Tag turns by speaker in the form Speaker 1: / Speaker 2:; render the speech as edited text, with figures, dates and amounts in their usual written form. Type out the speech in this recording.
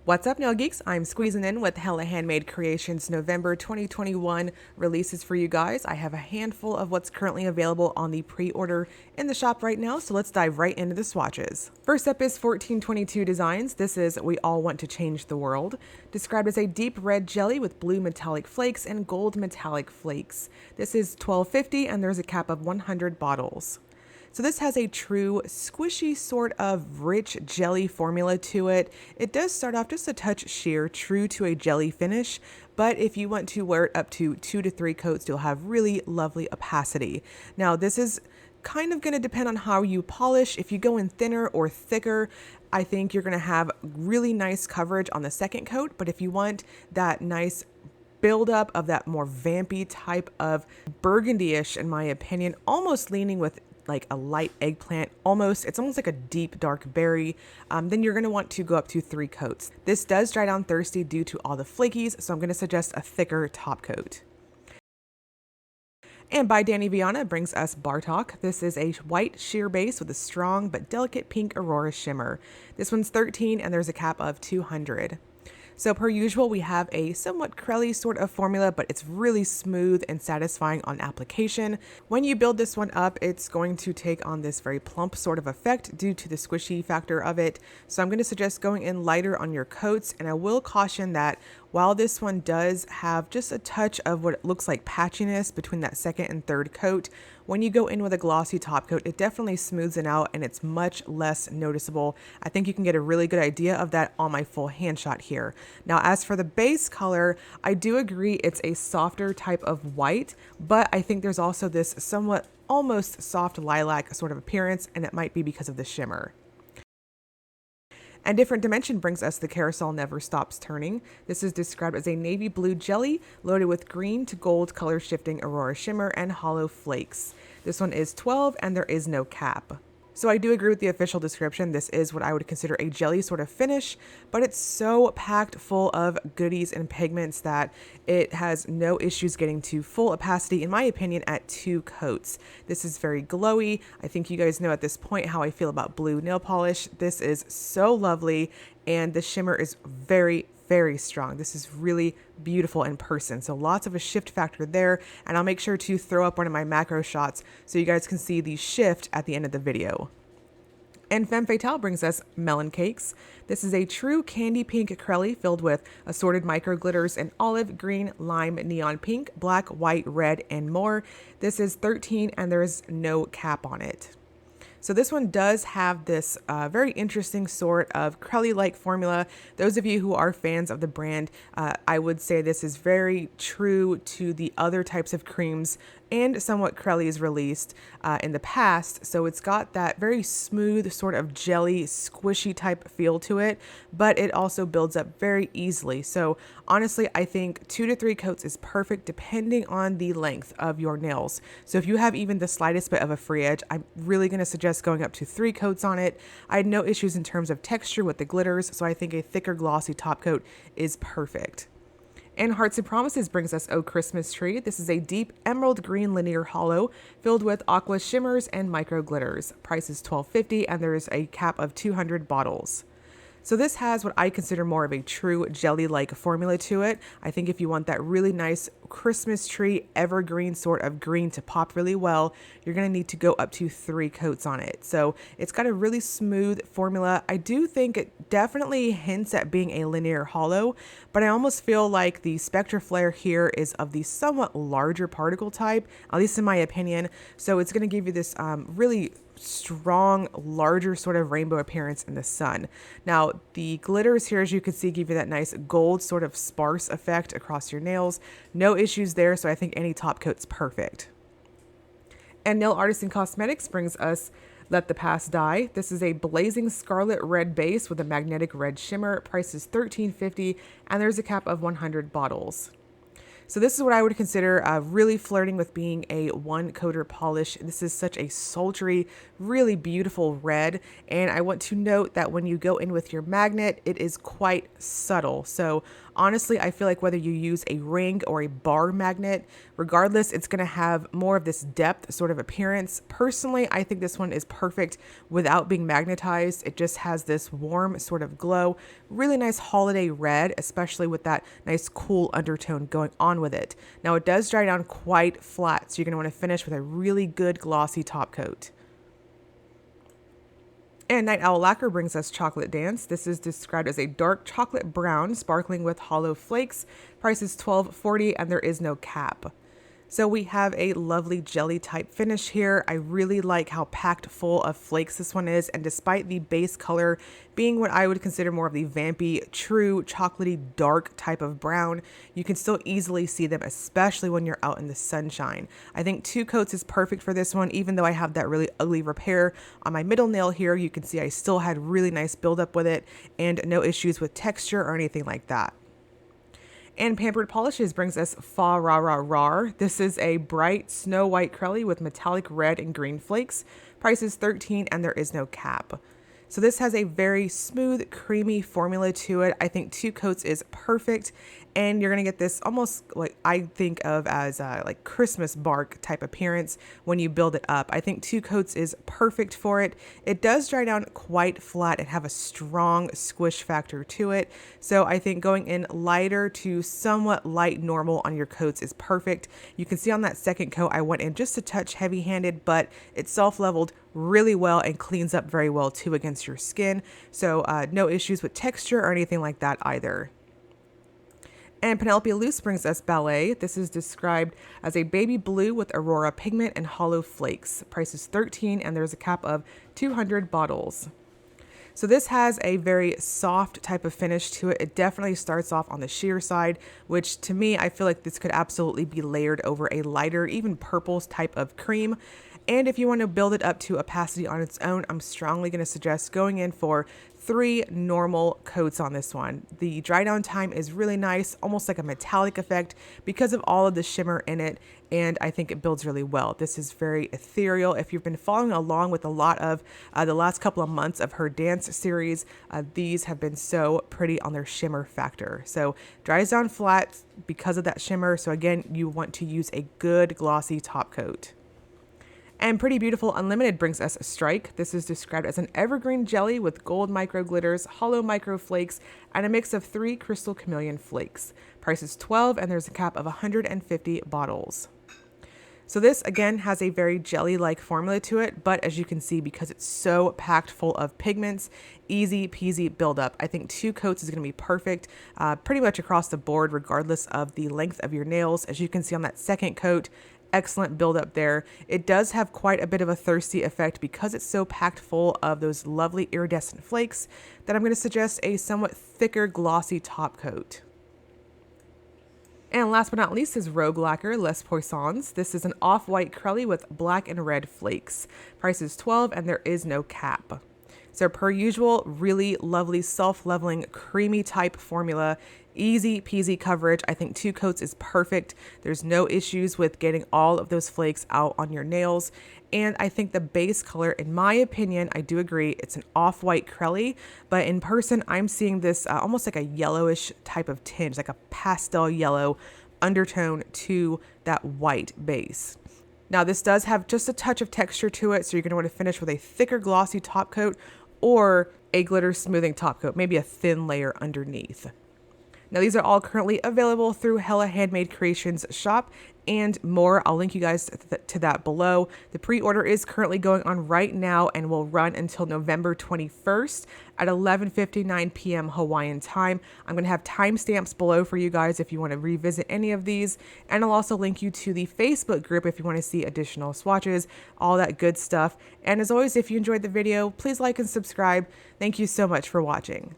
Speaker 1: What's up, nail geeks? I'm squeezing in with Hella Handmade Creations November 2021 releases for you guys. I have a handful of what's currently available on the pre-order in the shop right now, so let's dive right into the swatches. First up is 1422 Designs. This is We All Want to Change the World, described as a deep red jelly with blue metallic flakes and gold metallic flakes. This is $12.50 and there's a cap of 100 bottles. So this has a true squishy sort of rich jelly formula to it. It does start off just a touch sheer, true to a jelly finish, but if you want to wear it up to 2 to 3 coats, you'll have really lovely opacity. Now this is kind of going to depend on how you polish. If you go in thinner or thicker, I think you're going to have really nice coverage on the second coat, but if you want that nice buildup of that more vampy type of burgundy-ish, in my opinion, almost leaning with like a light eggplant, it's almost like a deep dark berry, then you're going to want to go up to 3 coats. This does dry down thirsty due to all the flakies, so I'm going to suggest a thicker top coat. And by Dany Vianna brings us Bartok. This is a white sheer base with a strong but delicate pink aurora shimmer. This one's $13 and there's a cap of 200. So per usual, we have a somewhat crelly sort of formula, but it's really smooth and satisfying on application. When you build this one up, it's going to take on this very plump sort of effect due to the squishy factor of it. So I'm going to suggest going in lighter on your coats, and I will caution that while this one does have just a touch of what looks like patchiness between that second and third coat, when you go in with a glossy top coat, it definitely smooths it out and it's much less noticeable. I think you can get a really good idea of that on my full hand shot here. Now, as for the base color, I do agree it's a softer type of white, but I think there's also this somewhat almost soft lilac sort of appearance, and it might be because of the shimmer. And Different Dimension brings us the Carousel Never Stops Turning. This is described as a navy blue jelly loaded with green to gold color shifting aurora shimmer and hollow flakes. This one is 12 and there is no cap. So I do agree with the official description. This is what I would consider a jelly sort of finish, but it's so packed full of goodies and pigments that it has no issues getting to full opacity, in my opinion, at 2 coats. This is very glowy. I think you guys know at this point how I feel about blue nail polish. This is so lovely, and the shimmer is very strong. This is really beautiful in person. So lots of a shift factor there, and I'll make sure to throw up one of my macro shots so you guys can see the shift at the end of the video. And Femme Fatale brings us Melon Cakes. This is a true candy pink crelly filled with assorted micro glitters in olive, green, lime, neon pink, black, white, red, and more. This is 13 and there is no cap on it. So this one does have this very interesting sort of crelly-like formula. Those of you who are fans of the brand, I would say this is very true to the other types of creams and somewhat crellies released in the past. So it's got that very smooth sort of jelly, squishy type feel to it, but it also builds up very easily. So honestly, I think 2 to 3 coats is perfect depending on the length of your nails. So if you have even the slightest bit of a free edge, I'm really going to suggest going up to 3 coats on it. I had no issues in terms of texture with the glitters, so I think a thicker glossy top coat is perfect. And Hearts and Promises brings us Oh Christmas Tree. This is a deep emerald green linear hollow filled with aqua shimmers and micro glitters. Price is $12.50 and there is a cap of 200 bottles. So this has what I consider more of a true jelly-like formula to it. I think if you want that really nice Christmas tree evergreen sort of green to pop really well, you're going to need to go up to 3 coats on it. So it's got a really smooth formula. I do think it definitely hints at being a linear hollow, but I almost feel like the Spectra Flare here is of the somewhat larger particle type, at least in my opinion. So it's going to give you this really strong, larger sort of rainbow appearance in the sun. Now, the glitters here, as you can see, give you that nice gold sort of sparse effect across your nails. No issues there, so I think any top coat's perfect. And Nail Artisan Cosmetics brings us Let the Past Die. This is a blazing scarlet red base with a magnetic red shimmer. Price is $13.50 and there's a cap of 100 bottles. So this is what I would consider really flirting with being a 1-coater polish. This is such a sultry, really beautiful red. And I want to note that when you go in with your magnet, it is quite subtle. So Honestly, I feel like whether you use a ring or a bar magnet, regardless, it's going to have more of this depth sort of appearance. Personally, I think this one is perfect without being magnetized. It just has this warm sort of glow, really nice holiday red, especially with that nice cool undertone going on with it. Now it does dry down quite flat, so you're going to want to finish with a really good glossy top coat. And Night Owl Lacquer brings us Chocolate Dance. This is described as a dark chocolate brown, sparkling with hollow flakes. Price is $12.40 and there is no cap. So we have a lovely jelly type finish here. I really like how packed full of flakes this one is, and despite the base color being what I would consider more of the vampy, true, chocolatey, dark type of brown, you can still easily see them, especially when you're out in the sunshine. I think 2 coats is perfect for this one, even though I have that really ugly repair on my middle nail here. You can see I still had really nice buildup with it and no issues with texture or anything like that. And Pampered Polishes brings us Fa-ra-ra-Rawr. This is a bright snow white crelly with metallic red and green flakes. Price is $13 and there is no cap. So this has a very smooth, creamy formula to it. I think 2 coats is perfect, and you're gonna get this almost like I think of as like Christmas bark type appearance when you build it up. I think 2 coats is perfect for it. It does dry down quite flat and have a strong squish factor to it. So I think going in lighter to somewhat light normal on your coats is perfect. You can see on that second coat I went in just a touch heavy-handed, but it self-leveled really well and cleans up very well too against your skin. So no issues with texture or anything like that either. And Penelope Luz brings us Ballet. This is described as a baby blue with Aurora pigment and hollow flakes. Price is $13 and there's a cap of 200 bottles. So this has a very soft type of finish to it. It definitely starts off on the sheer side, which to me, I feel like this could absolutely be layered over a lighter, even purples type of cream. And if you want to build it up to opacity on its own, I'm strongly going to suggest going in for 3 normal coats on this one. The dry down time is really nice, almost like a metallic effect because of all of the shimmer in it, and I think it builds really well. This is very ethereal. If you've been following along with a lot of the last couple of months of her dance series, these have been so pretty on their shimmer factor. So dries down flat because of that shimmer. So again, you want to use a good glossy top coat. And Pretty Beautiful Unlimited brings us Strike. This is described as an evergreen jelly with gold micro glitters, hollow micro flakes, and a mix of 3 crystal chameleon flakes. Price is $12 and there's a cap of 150 bottles. So this again has a very jelly-like formula to it, but as you can see, because it's so packed full of pigments, easy peasy buildup. I think 2 coats is going to be perfect pretty much across the board, regardless of the length of your nails. As you can see on that second coat, excellent buildup there. It does have quite a bit of a thirsty effect because it's so packed full of those lovely iridescent flakes that I'm going to suggest a somewhat thicker glossy top coat. And last but not least is Rogue Lacquer Les Poissons. This is an off-white crelly with black and red flakes. Price is $12 and there is no cap. So per usual, really lovely self-leveling creamy type formula, easy peasy coverage. I think 2 coats is perfect. There's no issues with getting all of those flakes out on your nails. And I think the base color, in my opinion, I do agree, it's an off-white crelly, but in person, I'm seeing this almost like a yellowish type of tinge, like a pastel yellow undertone to that white base. Now this does have just a touch of texture to it, so you're going to want to finish with a thicker glossy top coat or a glitter smoothing top coat, maybe a thin layer underneath. Now these are all currently available through Hella Handmade Creations shop and more. I'll link you guys to that below. The pre-order is currently going on right now and will run until November 21st at 11:59 p.m. Hawaiian time. I'm going to have timestamps below for you guys if you want to revisit any of these. And I'll also link you to the Facebook group if you want to see additional swatches, all that good stuff. And as always, if you enjoyed the video, please like and subscribe. Thank you so much for watching.